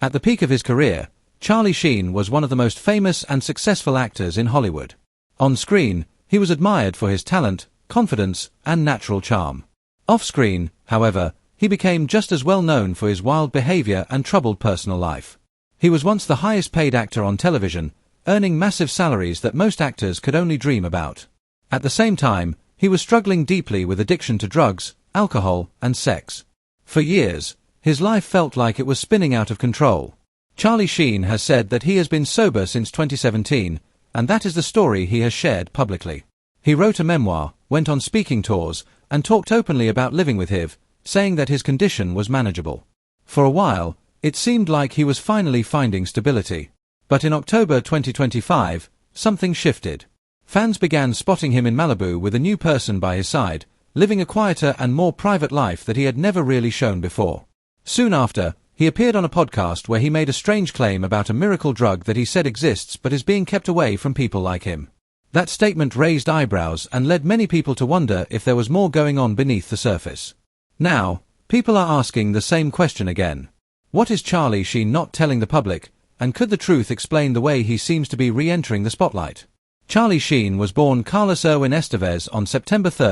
At the peak of his career, Charlie Sheen was one of the most famous and successful actors in Hollywood. On screen, he was admired for his talent, confidence, and natural charm. Off-screen, however, he became just as well known for his wild behavior and troubled personal life. He was once the highest-paid actor on television, earning massive salaries that most actors could only dream about. At the same time, he was struggling deeply with addiction to drugs, alcohol, and sex. For years, his life felt like it was spinning out of control. Charlie Sheen has said that he has been sober since 2017, and that is the story he has shared publicly. He wrote a memoir, went on speaking tours, and talked openly about living with HIV, saying that his condition was manageable. For a while, it seemed like he was finally finding stability. But in October 2025, something shifted. Fans began spotting him in Malibu with a new person by his side, living a quieter and more private life that he had never really shown before. Soon after, he appeared on a podcast where he made a strange claim about a miracle drug that he said exists but is being kept away from people like him. That statement raised eyebrows and led many people to wonder if there was more going on beneath the surface. Now, people are asking the same question again. What is Charlie Sheen not telling the public, and could the truth explain the way he seems to be re-entering the spotlight? Charlie Sheen was born Carlos Erwin Estevez on September 3,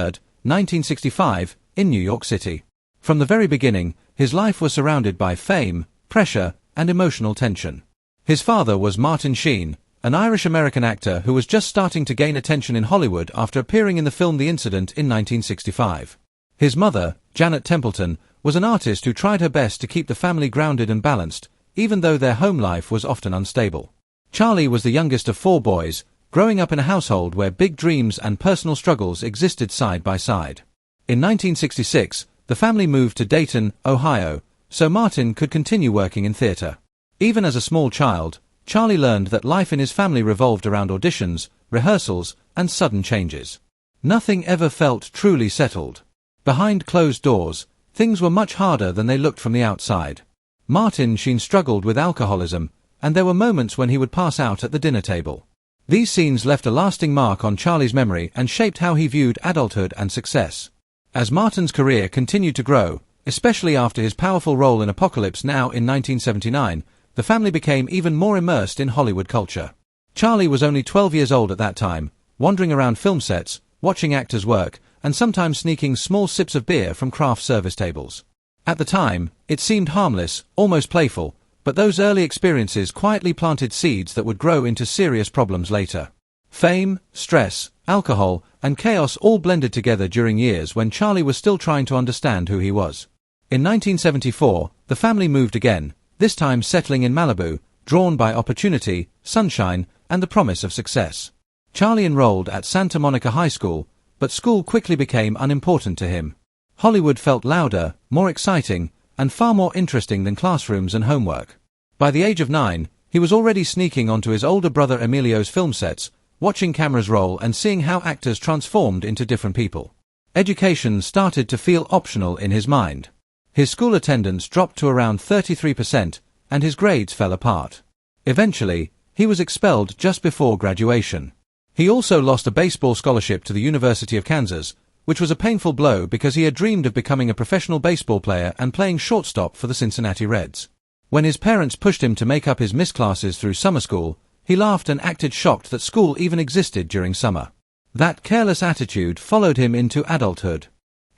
1965, in New York City. From the very beginning, his life was surrounded by fame, pressure, and emotional tension. His father was Martin Sheen, an Irish-American actor who was just starting to gain attention in Hollywood after appearing in the film The Incident in 1965. His mother, Janet Templeton, was an artist who tried her best to keep the family grounded and balanced, even though their home life was often unstable. Charlie was the youngest of 4 boys, growing up in a household where big dreams and personal struggles existed side by side. In 1966, the family moved to Dayton, Ohio, so Martin could continue working in theater. Even as a small child, Charlie learned that life in his family revolved around auditions, rehearsals, and sudden changes. Nothing ever felt truly settled. Behind closed doors, things were much harder than they looked from the outside. Martin Sheen struggled with alcoholism, and there were moments when he would pass out at the dinner table. These scenes left a lasting mark on Charlie's memory and shaped how he viewed adulthood and success. As Martin's career continued to grow, especially after his powerful role in Apocalypse Now in 1979, the family became even more immersed in Hollywood culture. Charlie was only 12 years old at that time, wandering around film sets, watching actors work, and sometimes sneaking small sips of beer from craft service tables. At the time, it seemed harmless, almost playful, but those early experiences quietly planted seeds that would grow into serious problems later. Fame, stress, alcohol, and chaos all blended together during years when Charlie was still trying to understand who he was. In 1974, the family moved again, this time settling in Malibu, drawn by opportunity, sunshine, and the promise of success. Charlie enrolled at Santa Monica High School, but school quickly became unimportant to him. Hollywood felt louder, more exciting, and far more interesting than classrooms and homework. By the age of 9, he was already sneaking onto his older brother Emilio's film sets, watching cameras roll and seeing how actors transformed into different people. Education started to feel optional in his mind. His school attendance dropped to around 33%, and his grades fell apart. Eventually, he was expelled just before graduation. He also lost a baseball scholarship to the University of Kansas, which was a painful blow because he had dreamed of becoming a professional baseball player and playing shortstop for the Cincinnati Reds. When his parents pushed him to make up his missed classes through summer school, he laughed and acted shocked that school even existed during summer. That careless attitude followed him into adulthood.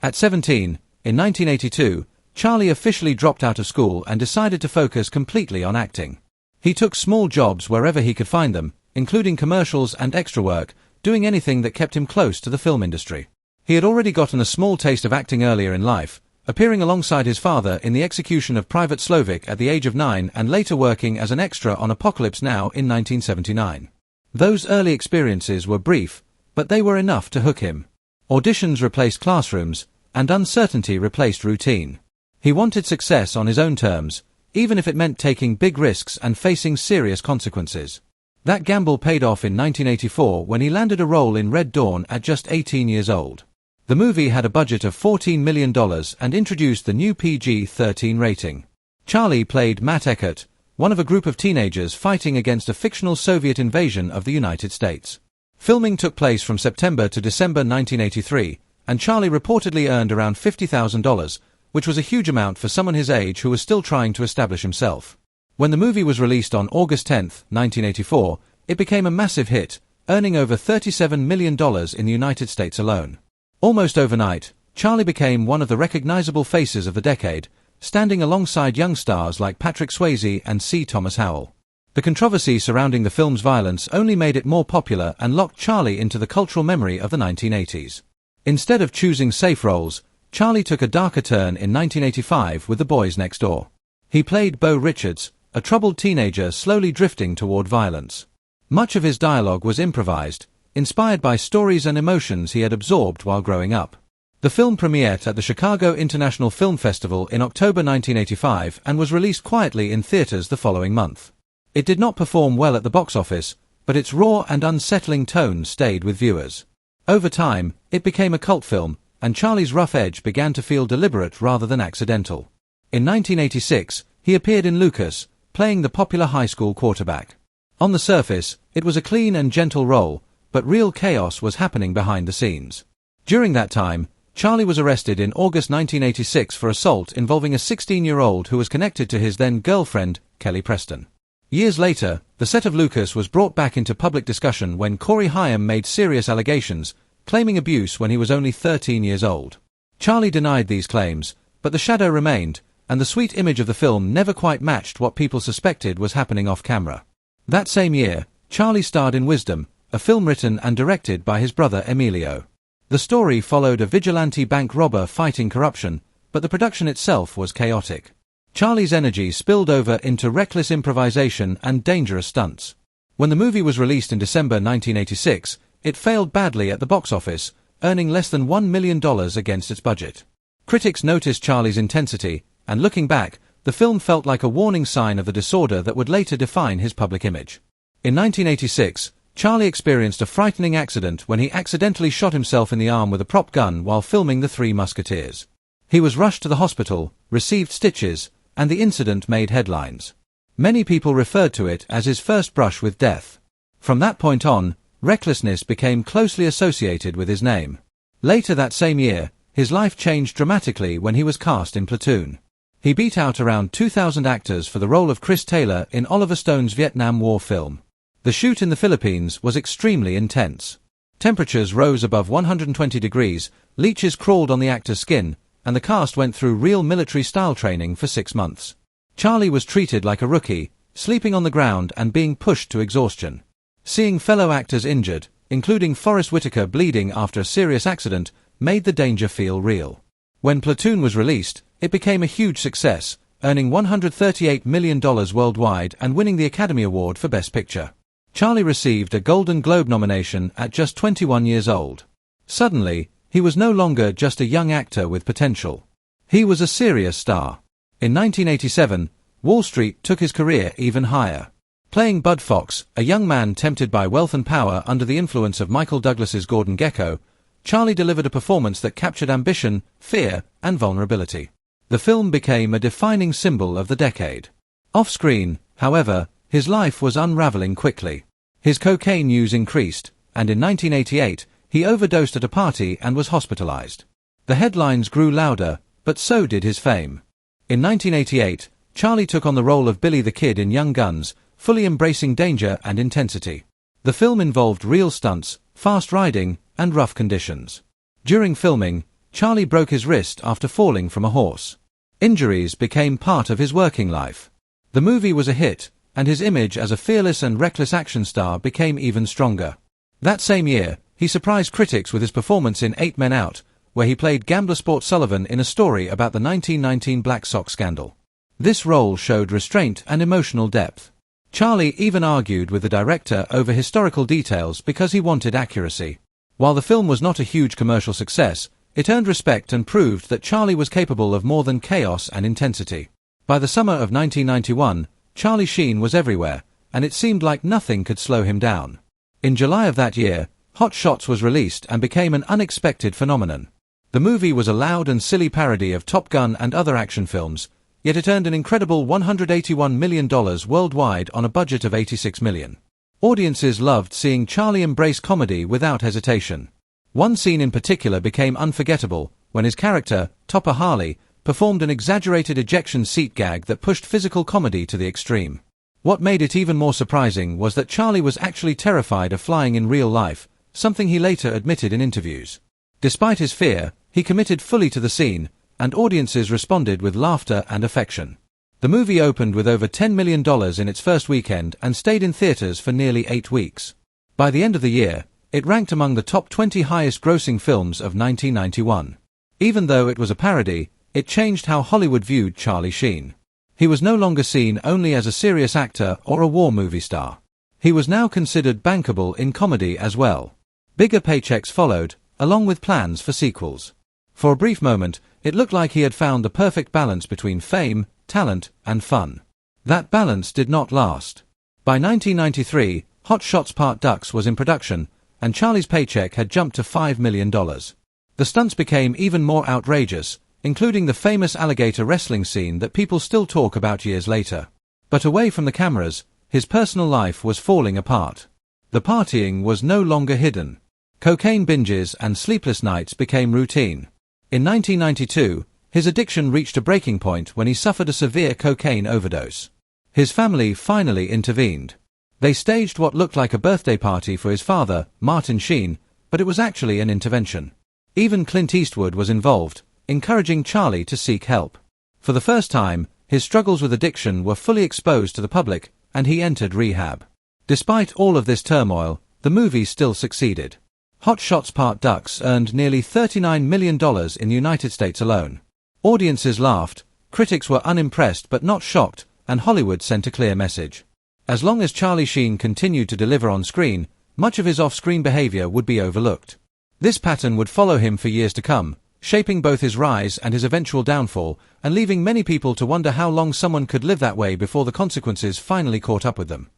At 17, in 1982, Charlie officially dropped out of school and decided to focus completely on acting. He took small jobs wherever he could find them, including commercials and extra work, doing anything that kept him close to the film industry. He had already gotten a small taste of acting earlier in life, appearing alongside his father in the execution of Private Slovik at the age of 9 and later working as an extra on Apocalypse Now in 1979. Those early experiences were brief, but they were enough to hook him. Auditions replaced classrooms, and uncertainty replaced routine. He wanted success on his own terms, even if it meant taking big risks and facing serious consequences. That gamble paid off in 1984 when he landed a role in Red Dawn at just 18 years old. The movie had a budget of $14 million and introduced the new PG-13 rating. Charlie played Matt Eckert, one of a group of teenagers fighting against a fictional Soviet invasion of the United States. Filming took place from September to December 1983, and Charlie reportedly earned around $50,000, which was a huge amount for someone his age who was still trying to establish himself. When the movie was released on August 10, 1984, it became a massive hit, earning over $37 million in the United States alone. Almost overnight, Charlie became one of the recognizable faces of the decade, standing alongside young stars like Patrick Swayze and C. Thomas Howell. The controversy surrounding the film's violence only made it more popular and locked Charlie into the cultural memory of the 1980s. Instead of choosing safe roles, Charlie took a darker turn in 1985 with The Boys Next Door. He played Bo Richards, a troubled teenager slowly drifting toward violence. Much of his dialogue was improvised, inspired by stories and emotions he had absorbed while growing up. The film premiered at the Chicago International Film Festival in October 1985 and was released quietly in theaters the following month. It did not perform well at the box office, but its raw and unsettling tone stayed with viewers. Over time, it became a cult film, and Charlie's rough edge began to feel deliberate rather than accidental. In 1986, he appeared in Lucas, playing the popular high school quarterback. On the surface, it was a clean and gentle role, but real chaos was happening behind the scenes. During that time, Charlie was arrested in August 1986 for assault involving a 16-year-old who was connected to his then-girlfriend, Kelly Preston. Years later, the set of Lucas was brought back into public discussion when Corey Haim made serious allegations, claiming abuse when he was only 13 years old. Charlie denied these claims, but the shadow remained, and the sweet image of the film never quite matched what people suspected was happening off-camera. That same year, Charlie starred in Wisdom, a film written and directed by his brother Emilio. The story followed a vigilante bank robber fighting corruption, but the production itself was chaotic. Charlie's energy spilled over into reckless improvisation and dangerous stunts. When the movie was released in December 1986, it failed badly at the box office, earning less than $1 million against its budget. Critics noticed Charlie's intensity, and looking back, the film felt like a warning sign of the disorder that would later define his public image. In 1986, Charlie experienced a frightening accident when he accidentally shot himself in the arm with a prop gun while filming The Three Musketeers. He was rushed to the hospital, received stitches, and the incident made headlines. Many people referred to it as his first brush with death. From that point on, recklessness became closely associated with his name. Later that same year, his life changed dramatically when he was cast in Platoon. He beat out around 2,000 actors for the role of Chris Taylor in Oliver Stone's Vietnam War film. The shoot in the Philippines was extremely intense. Temperatures rose above 120 degrees, leeches crawled on the actor's skin, and the cast went through real military-style training for 6 months. Charlie was treated like a rookie, sleeping on the ground and being pushed to exhaustion. Seeing fellow actors injured, including Forrest Whitaker bleeding after a serious accident, made the danger feel real. When Platoon was released, it became a huge success, earning $138 million worldwide and winning the Academy Award for Best Picture. Charlie received a Golden Globe nomination at just 21 years old. Suddenly, he was no longer just a young actor with potential. He was a serious star. In 1987, Wall Street took his career even higher. Playing Bud Fox, a young man tempted by wealth and power under the influence of Michael Douglas's Gordon Gekko, Charlie delivered a performance that captured ambition, fear, and vulnerability. The film became a defining symbol of the decade. Off-screen, however, his life was unraveling quickly. His cocaine use increased, and in 1988, he overdosed at a party and was hospitalized. The headlines grew louder, but so did his fame. In 1988, Charlie took on the role of Billy the Kid in Young Guns, fully embracing danger and intensity. The film involved real stunts, fast riding, and rough conditions. During filming, Charlie broke his wrist after falling from a horse. Injuries became part of his working life. The movie was a hit, and his image as a fearless and reckless action star became even stronger. That same year, he surprised critics with his performance in 8 Men Out, where he played gambler Sport Sullivan in a story about the 1919 Black Sox scandal. This role showed restraint and emotional depth. Charlie even argued with the director over historical details because he wanted accuracy. While the film was not a huge commercial success, it earned respect and proved that Charlie was capable of more than chaos and intensity. By the summer of 1991, Charlie Sheen was everywhere, and it seemed like nothing could slow him down. In July of that year, Hot Shots was released and became an unexpected phenomenon. The movie was a loud and silly parody of Top Gun and other action films, yet it earned an incredible $181 million worldwide on a budget of $86 million. Audiences loved seeing Charlie embrace comedy without hesitation. One scene in particular became unforgettable, when his character, Topper Harley, performed an exaggerated ejection seat gag that pushed physical comedy to the extreme. What made it even more surprising was that Charlie was actually terrified of flying in real life, something he later admitted in interviews. Despite his fear, he committed fully to the scene, and audiences responded with laughter and affection. The movie opened with over $10 million in its first weekend and stayed in theaters for nearly 8 weeks. By the end of the year, it ranked among the top 20 highest-grossing films of 1991. Even though it was a parody, it changed how Hollywood viewed Charlie Sheen. He was no longer seen only as a serious actor or a war movie star. He was now considered bankable in comedy as well. Bigger paychecks followed, along with plans for sequels. For a brief moment, it looked like he had found the perfect balance between fame, talent, and fun. That balance did not last. By 1993, Hot Shots Part Ducks was in production, and Charlie's paycheck had jumped to $5 million. The stunts became even more outrageous, including the famous alligator wrestling scene that people still talk about years later. But away from the cameras, his personal life was falling apart. The partying was no longer hidden. Cocaine binges and sleepless nights became routine. In 1992, his addiction reached a breaking point when he suffered a severe cocaine overdose. His family finally intervened. They staged what looked like a birthday party for his father, Martin Sheen, but it was actually an intervention. Even Clint Eastwood was involved, encouraging Charlie to seek help. For the first time, his struggles with addiction were fully exposed to the public, and he entered rehab. Despite all of this turmoil, the movie still succeeded. Hot Shots Part Ducks earned nearly $39 million in the United States alone. Audiences laughed, critics were unimpressed but not shocked, and Hollywood sent a clear message. As long as Charlie Sheen continued to deliver on screen, much of his off-screen behavior would be overlooked. This pattern would follow him for years to come, shaping both his rise and his eventual downfall, and leaving many people to wonder how long someone could live that way before the consequences finally caught up with them.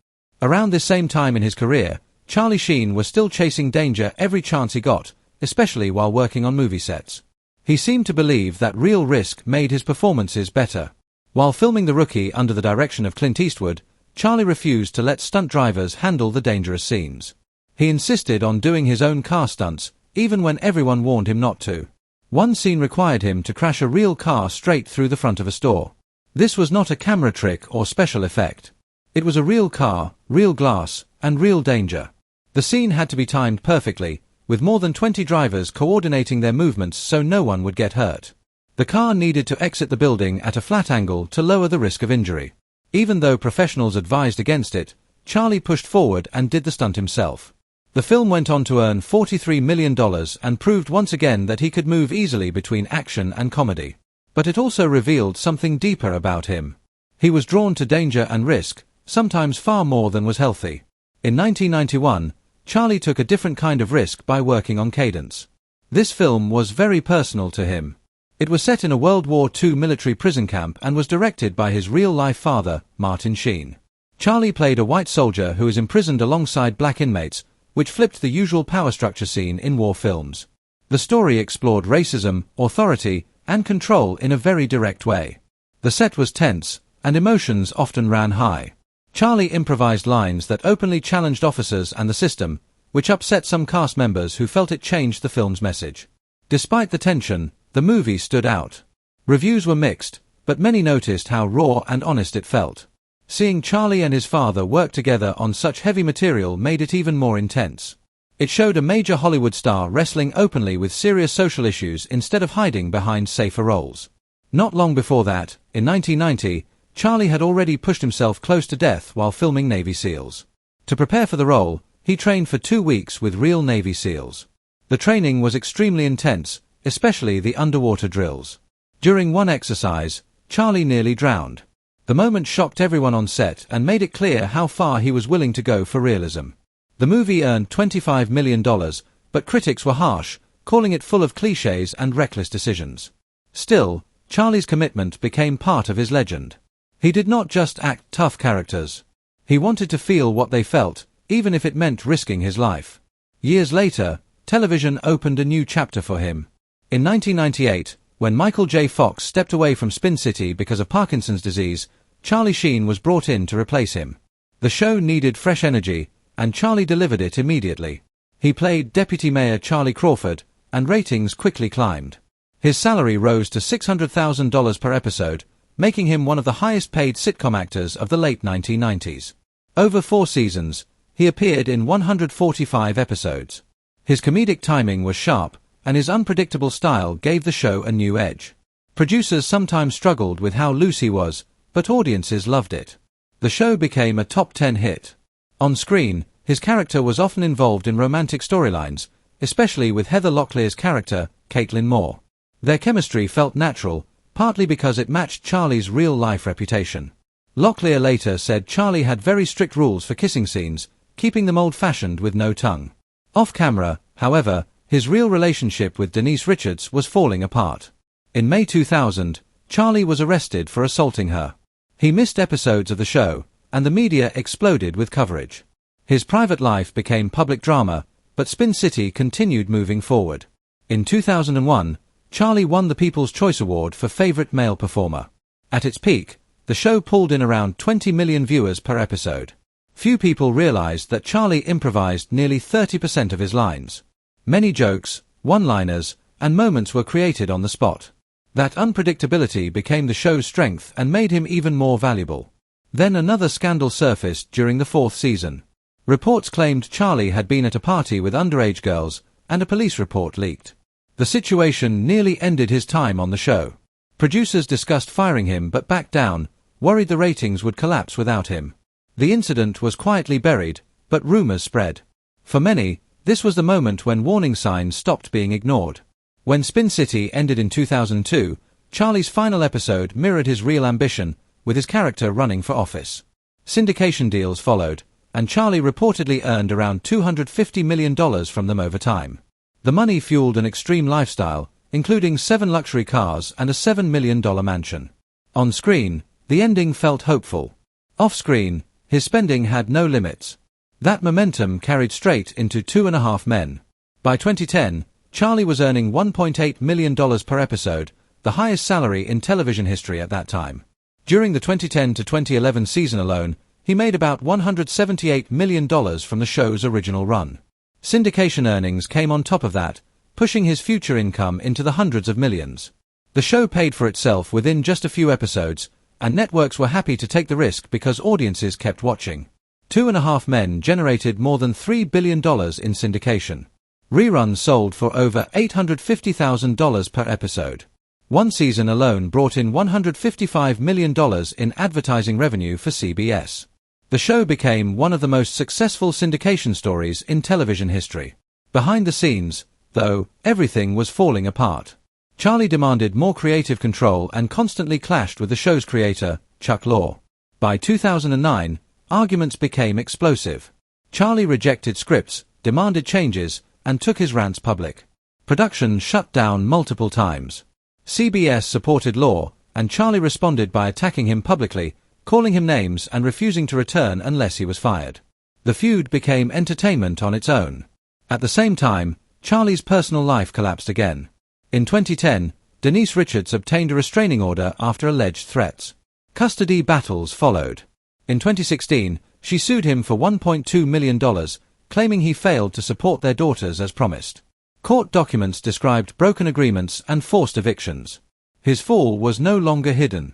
Around this same time in his career, Charlie Sheen was still chasing danger every chance he got, especially while working on movie sets. He seemed to believe that real risk made his performances better. While filming The Rookie under the direction of Clint Eastwood, Charlie refused to let stunt drivers handle the dangerous scenes. He insisted on doing his own car stunts, even when everyone warned him not to. One scene required him to crash a real car straight through the front of a store. This was not a camera trick or special effect. It was a real car, real glass, and real danger. The scene had to be timed perfectly, with more than 20 drivers coordinating their movements so no one would get hurt. The car needed to exit the building at a flat angle to lower the risk of injury. Even though professionals advised against it, Charlie pushed forward and did the stunt himself. The film went on to earn $43 million and proved once again that he could move easily between action and comedy. But it also revealed something deeper about him. He was drawn to danger and risk, sometimes far more than was healthy. In 1991, Charlie took a different kind of risk by working on Cadence. This film was very personal to him. It was set in a World War II military prison camp and was directed by his real-life father, Martin Sheen. Charlie played a white soldier who was imprisoned alongside black inmates, which flipped the usual power structure seen in war films. The story explored racism, authority, and control in a very direct way. The set was tense, and emotions often ran high. Charlie improvised lines that openly challenged officers and the system, which upset some cast members who felt it changed the film's message. Despite the tension, the movie stood out. Reviews were mixed, but many noticed how raw and honest it felt. Seeing Charlie and his father work together on such heavy material made it even more intense. It showed a major Hollywood star wrestling openly with serious social issues instead of hiding behind safer roles. Not long before that, in 1990, Charlie had already pushed himself close to death while filming Navy SEALs. To prepare for the role, he trained for 2 weeks with real Navy SEALs. The training was extremely intense, especially the underwater drills. During one exercise, Charlie nearly drowned. The moment shocked everyone on set and made it clear how far he was willing to go for realism. The movie earned $25 million, but critics were harsh, calling it full of clichés and reckless decisions. Still, Charlie's commitment became part of his legend. He did not just act tough characters. He wanted to feel what they felt, even if it meant risking his life. Years later, television opened a new chapter for him. In 1998, when Michael J. Fox stepped away from Spin City because of Parkinson's disease, Charlie Sheen was brought in to replace him. The show needed fresh energy, and Charlie delivered it immediately. He played Deputy Mayor Charlie Crawford, and ratings quickly climbed. His salary rose to $600,000 per episode, making him one of the highest-paid sitcom actors of the late 1990s. Over 4 seasons, he appeared in 145 episodes. His comedic timing was sharp, and his unpredictable style gave the show a new edge. Producers sometimes struggled with how loose he was, but audiences loved it. The show became a top 10 hit. On screen, his character was often involved in romantic storylines, especially with Heather Locklear's character, Caitlin Moore. Their chemistry felt natural, partly because it matched Charlie's real-life reputation. Locklear later said Charlie had very strict rules for kissing scenes, keeping them old-fashioned with no tongue. Off-camera, however, his real relationship with Denise Richards was falling apart. In May 2000, Charlie was arrested for assaulting her. He missed episodes of the show, and the media exploded with coverage. His private life became public drama, but Spin City continued moving forward. In 2001, Charlie won the People's Choice Award for Favorite Male Performer. At its peak, the show pulled in around 20 million viewers per episode. Few people realized that Charlie improvised nearly 30% of his lines. Many jokes, one-liners, and moments were created on the spot. That unpredictability became the show's strength and made him even more valuable. Then another scandal surfaced during the 4th season. Reports claimed Charlie had been at a party with underage girls, and a police report leaked. The situation nearly ended his time on the show. Producers discussed firing him but backed down, worried the ratings would collapse without him. The incident was quietly buried, but rumors spread. For many, this was the moment when warning signs stopped being ignored. When Spin City ended in 2002, Charlie's final episode mirrored his real ambition, with his character running for office. Syndication deals followed, and Charlie reportedly earned around $250 million from them over time. The money fueled an extreme lifestyle, including 7 luxury cars and a $7 million mansion. On screen, the ending felt hopeful. Off-screen, his spending had no limits. That momentum carried straight into 2.5 Men. By 2010, Charlie was earning $1.8 million per episode, the highest salary in television history at that time. During the 2010 to 2011 season alone, he made about $178 million from the show's original run. Syndication earnings came on top of that, pushing his future income into the hundreds of millions. The show paid for itself within just a few episodes, and networks were happy to take the risk because audiences kept watching. 2.5 Men generated more than $3 billion in syndication. Reruns sold for over $850,000 per episode. One season alone brought in $155 million in advertising revenue for CBS. The show became one of the most successful syndication stories in television history. Behind the scenes, though, everything was falling apart. Charlie demanded more creative control and constantly clashed with the show's creator, Chuck Lorre. By 2009, arguments became explosive. Charlie rejected scripts, demanded changes, and took his rants public. Production shut down multiple times. CBS supported Lorre, and Charlie responded by attacking him publicly, calling him names and refusing to return unless he was fired. The feud became entertainment on its own. At the same time, Charlie's personal life collapsed again. In 2010, Denise Richards obtained a restraining order after alleged threats. Custody battles followed. In 2016, she sued him for $1.2 million, claiming he failed to support their daughters as promised. Court documents described broken agreements and forced evictions. His fall was no longer hidden.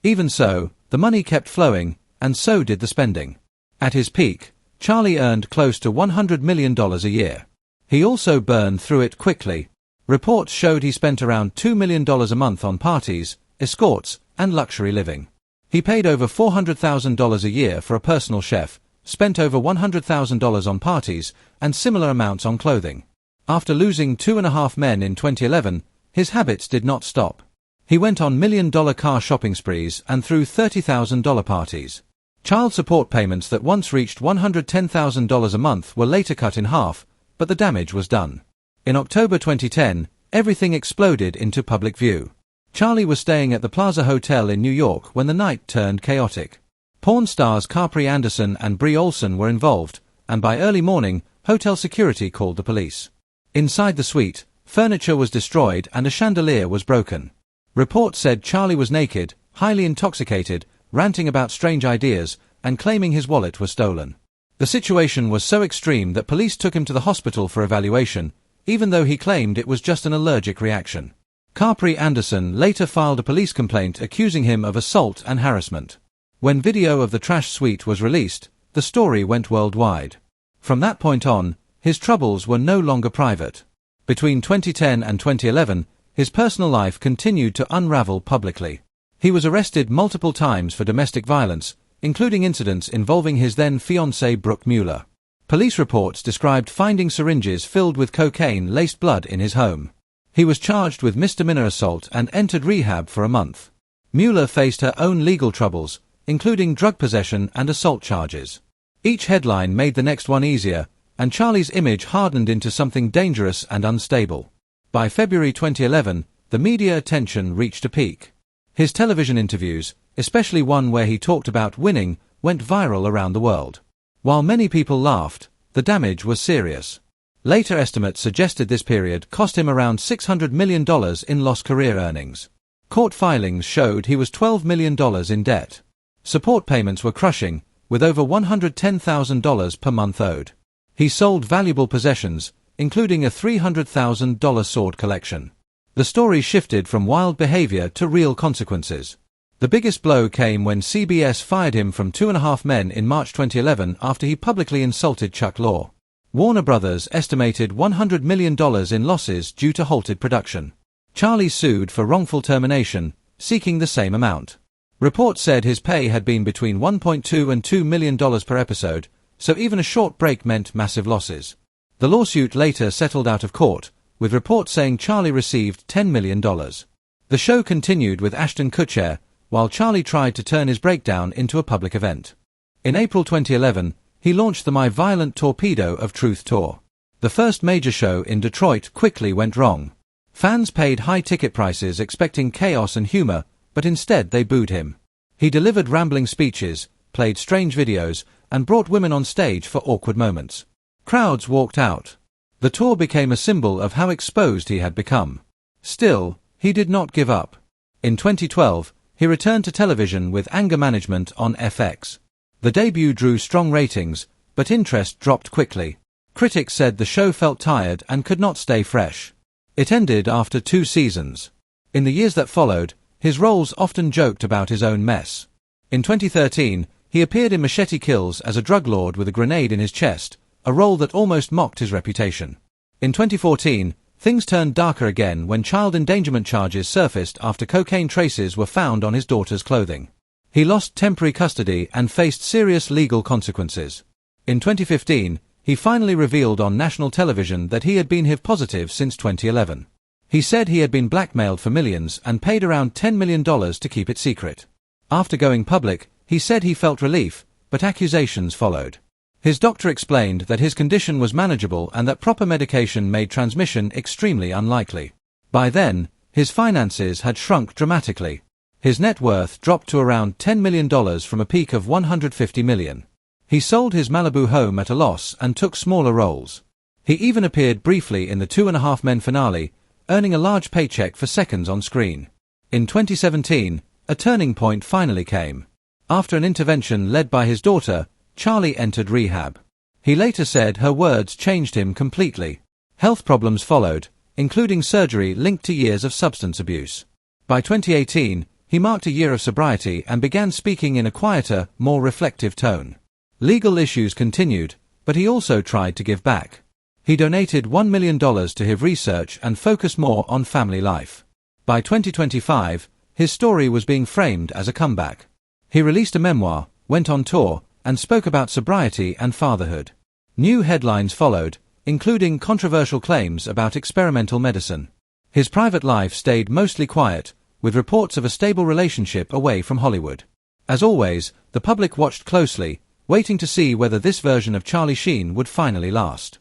Even so, the money kept flowing, and so did the spending. At his peak, Charlie earned close to $100 million a year. He also burned through it quickly. Reports showed he spent around $2 million a month on parties, escorts, and luxury living. He paid over $400,000 a year for a personal chef, spent over $100,000 on parties, and similar amounts on clothing. After losing 2.5 Men in 2011, his habits did not stop. He went on million-dollar car shopping sprees and threw $30,000 parties. Child support payments that once reached $110,000 a month were later cut in half, but the damage was done. In October 2010, everything exploded into public view. Charlie was staying at the Plaza Hotel in New York when the night turned chaotic. Porn stars Capri Anderson and Brie Olson were involved, and by early morning, hotel security called the police. Inside the suite, furniture was destroyed and a chandelier was broken. Reports said Charlie was naked, highly intoxicated, ranting about strange ideas, and claiming his wallet was stolen. The situation was so extreme that police took him to the hospital for evaluation, even though he claimed it was just an allergic reaction. Capri Anderson later filed a police complaint accusing him of assault and harassment. When video of the trash suite was released, the story went worldwide. From that point on, his troubles were no longer private. Between 2010 and 2011, his personal life continued to unravel publicly. He was arrested multiple times for domestic violence, including incidents involving his then-fiancée Brooke Mueller. Police reports described finding syringes filled with cocaine-laced blood in his home. He was charged with misdemeanor assault and entered rehab for a month. Mueller faced her own legal troubles, including drug possession and assault charges. Each headline made the next one easier, and Charlie's image hardened into something dangerous and unstable. By February 2011, the media attention reached a peak. His television interviews, especially one where he talked about winning, went viral around the world. While many people laughed, the damage was serious. Later estimates suggested this period cost him around $600 million in lost career earnings. Court filings showed he was $12 million in debt. Support payments were crushing, with over $110,000 per month owed. He sold valuable possessions, including a $300,000 sword collection. The story shifted from wild behavior to real consequences. The biggest blow came when CBS fired him from 2.5 Men in March 2011 after he publicly insulted Chuck Lorre. Warner Brothers estimated $100 million in losses due to halted production. Charlie sued for wrongful termination, seeking the same amount. Reports said his pay had been between $1.2 and $2 million per episode, so even a short break meant massive losses. The lawsuit later settled out of court, with reports saying Charlie received $10 million. The show continued with Ashton Kutcher, while Charlie tried to turn his breakdown into a public event. In April 2011, he launched the My Violent Torpedo of Truth tour. The first major show in Detroit quickly went wrong. Fans paid high ticket prices expecting chaos and humor, but instead they booed him. He delivered rambling speeches, played strange videos, and brought women on stage for awkward moments. Crowds walked out. The tour became a symbol of how exposed he had become. Still, he did not give up. In 2012, he returned to television with Anger Management on FX. The debut drew strong ratings, but interest dropped quickly. Critics said the show felt tired and could not stay fresh. It ended after 2 seasons. In the years that followed, his roles often joked about his own mess. In 2013, he appeared in Machete Kills as a drug lord with a grenade in his chest, a role that almost mocked his reputation. In 2014, things turned darker again when child endangerment charges surfaced after cocaine traces were found on his daughter's clothing. He lost temporary custody and faced serious legal consequences. In 2015, he finally revealed on national television that he had been HIV positive since 2011. He said he had been blackmailed for millions and paid around $10 million to keep it secret. After going public, he said he felt relief, but accusations followed. His doctor explained that his condition was manageable and that proper medication made transmission extremely unlikely. By then, his finances had shrunk dramatically. His net worth dropped to around $10 million from a peak of $150 million. He sold his Malibu home at a loss and took smaller roles. He even appeared briefly in the 2.5 Men finale, earning a large paycheck for seconds on screen. In 2017, a turning point finally came. After an intervention led by his daughter, Charlie entered rehab. He later said her words changed him completely. Health problems followed, including surgery linked to years of substance abuse. By 2018, he marked a year of sobriety and began speaking in a quieter, more reflective tone. Legal issues continued, but he also tried to give back. He donated $1 million to HIV research and focused more on family life. By 2025, his story was being framed as a comeback. He released a memoir, went on tour, and spoke about sobriety and fatherhood. New headlines followed, including controversial claims about experimental medicine. His private life stayed mostly quiet, with reports of a stable relationship away from Hollywood. As always, the public watched closely, waiting to see whether this version of Charlie Sheen would finally last.